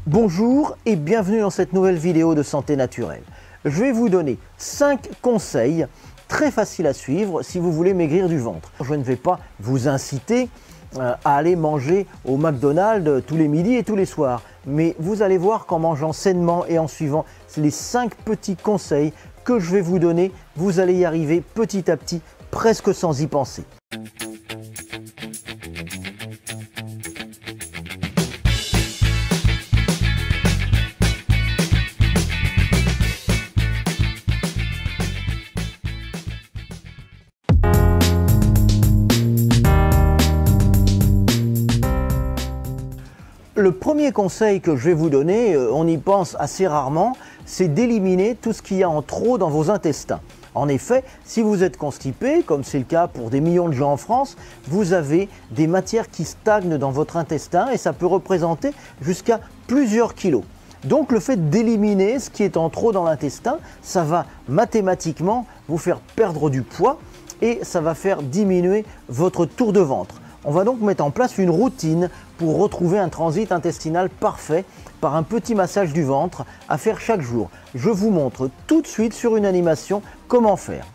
Bonjour et bienvenue dans cette nouvelle vidéo de Santé Naturelle. Je vais vous donner 5 conseils très faciles à suivre si vous voulez maigrir du ventre. Je ne vais pas vous inciter à aller manger au McDonald's tous les midis et tous les soirs, mais vous allez voir qu'en mangeant sainement et en suivant les 5 petits conseils que je vais vous donner, vous allez y arriver petit à petit, presque sans y penser. Le premier conseil que je vais vous donner, on y pense assez rarement, c'est d'éliminer tout ce qu'il y a en trop dans vos intestins. En effet, si vous êtes constipé, comme c'est le cas pour des millions de gens en France, vous avez des matières qui stagnent dans votre intestin et ça peut représenter jusqu'à plusieurs kilos. Donc le fait d'éliminer ce qui est en trop dans l'intestin, ça va mathématiquement vous faire perdre du poids et ça va faire diminuer votre tour de ventre. On va donc mettre en place une routine pour retrouver un transit intestinal parfait par un petit massage du ventre à faire chaque jour. Je vous montre tout de suite sur une animation comment faire.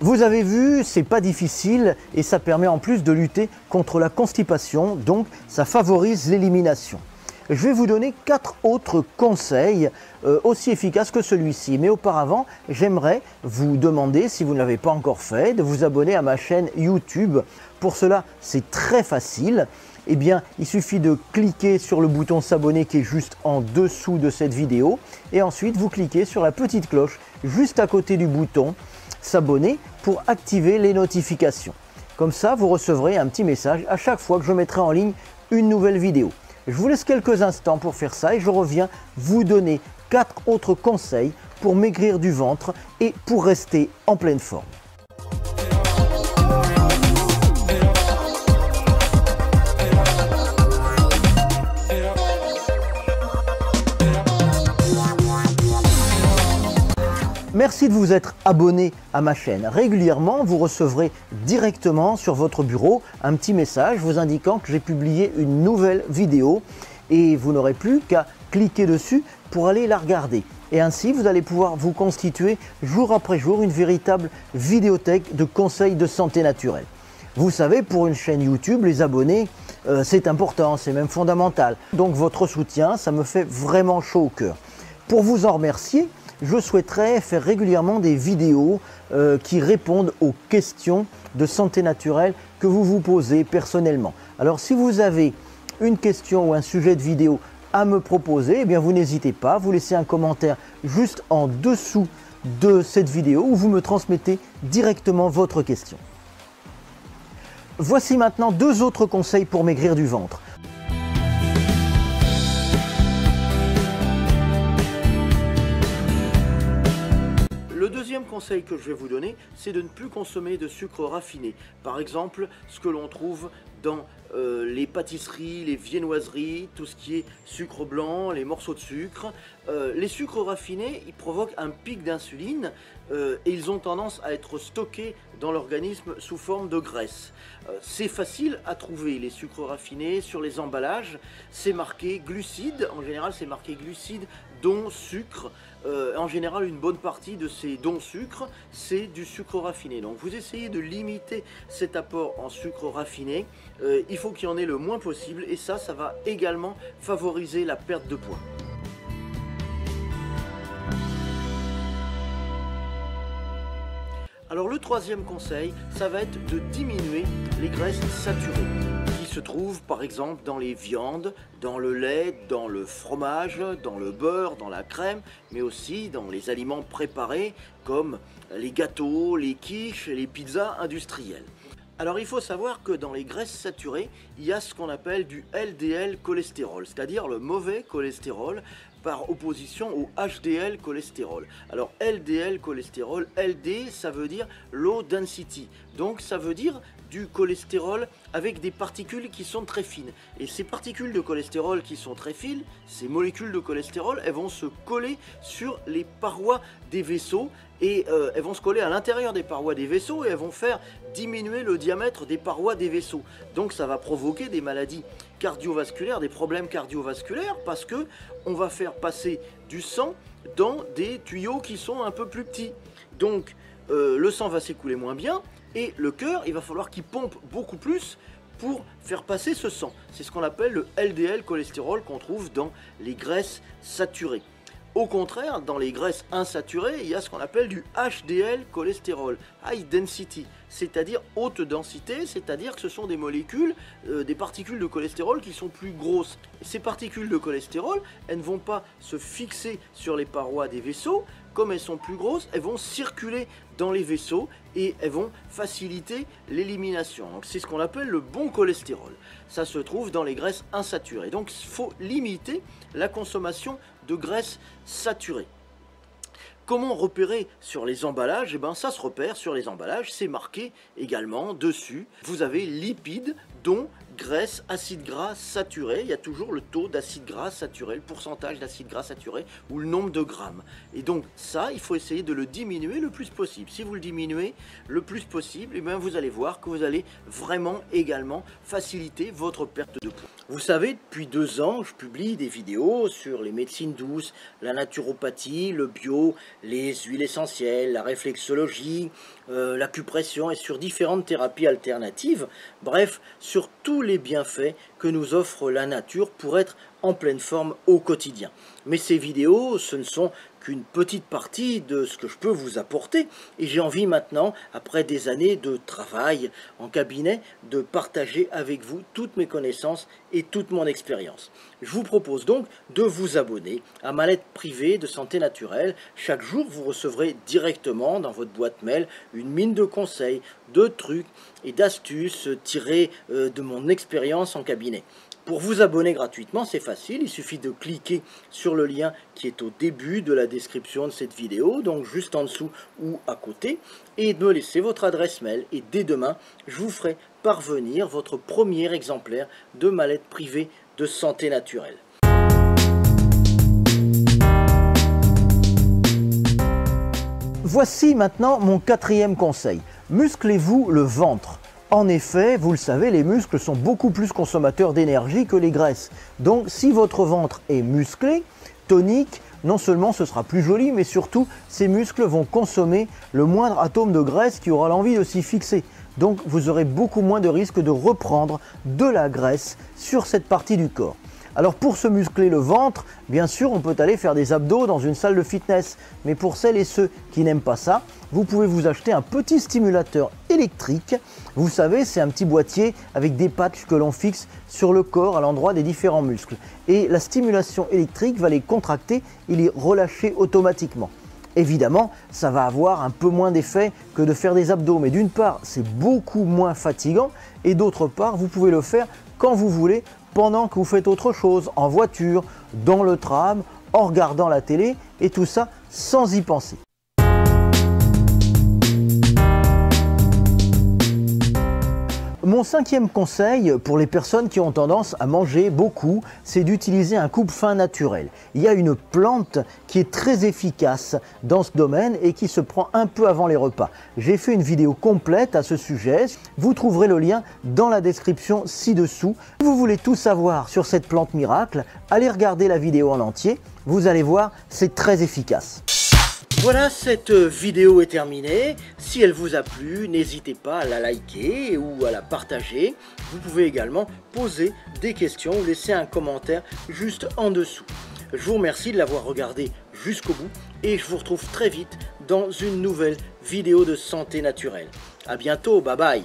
Vous avez vu, c'est pas difficile et ça permet en plus de lutter contre la constipation, donc ça favorise l'élimination. Je vais vous donner 4 autres conseils aussi efficaces que celui-ci. Mais auparavant, j'aimerais vous demander, si vous ne l'avez pas encore fait, de vous abonner à ma chaîne YouTube. Pour cela, c'est très facile. Eh bien, il suffit de cliquer sur le bouton s'abonner qui est juste en dessous de cette vidéo. Et ensuite, vous cliquez sur la petite cloche juste à côté du bouton s'abonner pour activer les notifications. Comme ça, vous recevrez un petit message à chaque fois que je mettrai en ligne une nouvelle vidéo. Je vous laisse quelques instants pour faire ça et je reviens vous donner 4 autres conseils pour maigrir du ventre et pour rester en pleine forme. Merci de vous être abonné à ma chaîne. Régulièrement, vous recevrez directement sur votre bureau un petit message vous indiquant que j'ai publié une nouvelle vidéo et vous n'aurez plus qu'à cliquer dessus pour aller la regarder. Et ainsi, vous allez pouvoir vous constituer jour après jour une véritable vidéothèque de conseils de santé naturelle. Vous savez, pour une chaîne YouTube, les abonnés, c'est important, c'est même fondamental. Donc votre soutien, ça me fait vraiment chaud au cœur. Pour vous en remercier, je souhaiterais faire régulièrement des vidéos qui répondent aux questions de santé naturelle que vous vous posez personnellement. Alors si vous avez une question ou un sujet de vidéo à me proposer, eh bien vous n'hésitez pas, vous laissez un commentaire juste en dessous de cette vidéo où vous me transmettez directement votre question. Voici maintenant 2 autres conseils pour maigrir du ventre. conseil que je vais vous donner, c'est de ne plus consommer de sucre raffiné. Par exemple, ce que l'on trouve dans les pâtisseries, les viennoiseries, tout ce qui est sucre blanc, les morceaux de sucre. Les sucres raffinés, ils provoquent un pic d'insuline et ils ont tendance à être stockés dans l'organisme sous forme de graisse. C'est facile à trouver les sucres raffinés sur les emballages. C'est marqué glucides, en général c'est marqué glucides dont sucre. En général, une bonne partie de ces dons sucre, c'est du sucre raffiné. Donc vous essayez de limiter cet apport en sucre raffiné. Il faut qu'il y en ait le moins possible et ça va également favoriser la perte de poids. Alors le troisième conseil, ça va être de diminuer les graisses saturées qui se trouvent par exemple dans les viandes, dans le lait, dans le fromage, dans le beurre, dans la crème, mais aussi dans les aliments préparés comme les gâteaux, les quiches et les pizzas industrielles. Alors il faut savoir que dans les graisses saturées, il y a ce qu'on appelle du LDL cholestérol, c'est-à-dire le mauvais cholestérol par opposition au HDL cholestérol. Alors LDL cholestérol, LD ça veut dire low density, donc ça veut dire du cholestérol avec des particules qui sont très fines. Et ces particules de cholestérol qui sont très fines, ces molécules de cholestérol, elles vont se coller sur les parois des vaisseaux et elles vont se coller à l'intérieur des parois des vaisseaux et elles vont faire diminuer le diamètre des parois des vaisseaux. Donc ça va provoquer des maladies cardiovasculaires, des problèmes cardiovasculaires parce que on va faire passer du sang dans des tuyaux qui sont un peu plus petits. Donc le sang va s'écouler moins bien et le cœur, il va falloir qu'il pompe beaucoup plus pour faire passer ce sang. C'est ce qu'on appelle le LDL cholestérol qu'on trouve dans les graisses saturées. Au contraire, dans les graisses insaturées, il y a ce qu'on appelle du HDL cholestérol, high density, c'est-à-dire haute densité, c'est-à-dire que ce sont des molécules, des particules de cholestérol qui sont plus grosses. Et ces particules de cholestérol, elles ne vont pas se fixer sur les parois des vaisseaux. Comme elles sont plus grosses, elles vont circuler dans les vaisseaux et elles vont faciliter l'élimination. Donc c'est ce qu'on appelle le bon cholestérol. Ça se trouve dans les graisses insaturées. Donc il faut limiter la consommation de graisses saturées. Comment repérer sur les emballages? Eh bien, ça se repère sur les emballages, c'est marqué également dessus. Vous avez lipides, dont graisse, acide gras saturé. Il y a toujours le taux d'acide gras saturé, le pourcentage d'acide gras saturé ou le nombre de grammes. Et donc ça, il faut essayer de le diminuer le plus possible. Si vous le diminuez le plus possible, eh bien, vous allez voir que vous allez vraiment également faciliter votre perte de poids. Vous savez, depuis 2 ans, je publie des vidéos sur les médecines douces, la naturopathie, le bio, les huiles essentielles, la réflexologie, l'acupression et sur différentes thérapies alternatives. Bref, sur tous les bienfaits que nous offre la nature pour être en pleine forme au quotidien. Mais ces vidéos, ce ne sont qu'une petite partie de ce que je peux vous apporter et j'ai envie maintenant, après des années de travail en cabinet, de partager avec vous toutes mes connaissances et toute mon expérience. Je vous propose donc de vous abonner à ma lettre privée de santé naturelle. Chaque jour, vous recevrez directement dans votre boîte mail une mine de conseils, de trucs et d'astuces tirés de mon expérience en cabinet. Pour vous abonner gratuitement, c'est facile, il suffit de cliquer sur le lien qui est au début de la description de cette vidéo, donc juste en dessous ou à côté, et de me laisser votre adresse mail. Et dès demain, je vous ferai parvenir votre premier exemplaire de ma lettre privée de santé naturelle. Voici maintenant mon 4e conseil. Musclez-vous le ventre. En effet, vous le savez, les muscles sont beaucoup plus consommateurs d'énergie que les graisses. Donc si votre ventre est musclé, tonique, non seulement ce sera plus joli, mais surtout ces muscles vont consommer le moindre atome de graisse qui aura l'envie de s'y fixer. Donc vous aurez beaucoup moins de risque de reprendre de la graisse sur cette partie du corps. Alors pour se muscler le ventre, bien sûr on peut aller faire des abdos dans une salle de fitness. Mais pour celles et ceux qui n'aiment pas ça, vous pouvez vous acheter un petit stimulateur électrique. Vous savez, c'est un petit boîtier avec des patchs que l'on fixe sur le corps à l'endroit des différents muscles. Et la stimulation électrique va les contracter et les relâcher automatiquement. Évidemment, ça va avoir un peu moins d'effet que de faire des abdos. Mais d'une part, c'est beaucoup moins fatigant. Et d'autre part, vous pouvez le faire quand vous voulez, pendant que vous faites autre chose, en voiture, dans le tram, en regardant la télé, et tout ça sans y penser. Mon cinquième conseil pour les personnes qui ont tendance à manger beaucoup, c'est d'utiliser un coupe-faim naturel. Il y a une plante qui est très efficace dans ce domaine et qui se prend un peu avant les repas. J'ai fait une vidéo complète à ce sujet. Vous trouverez le lien dans la description ci-dessous. Si vous voulez tout savoir sur cette plante miracle, allez regarder la vidéo en entier. Vous allez voir, c'est très efficace. Voilà, cette vidéo est terminée. Si elle vous a plu, n'hésitez pas à la liker ou à la partager. Vous pouvez également poser des questions ou laisser un commentaire juste en dessous. Je vous remercie de l'avoir regardé jusqu'au bout et je vous retrouve très vite dans une nouvelle vidéo de santé naturelle. À bientôt, bye bye.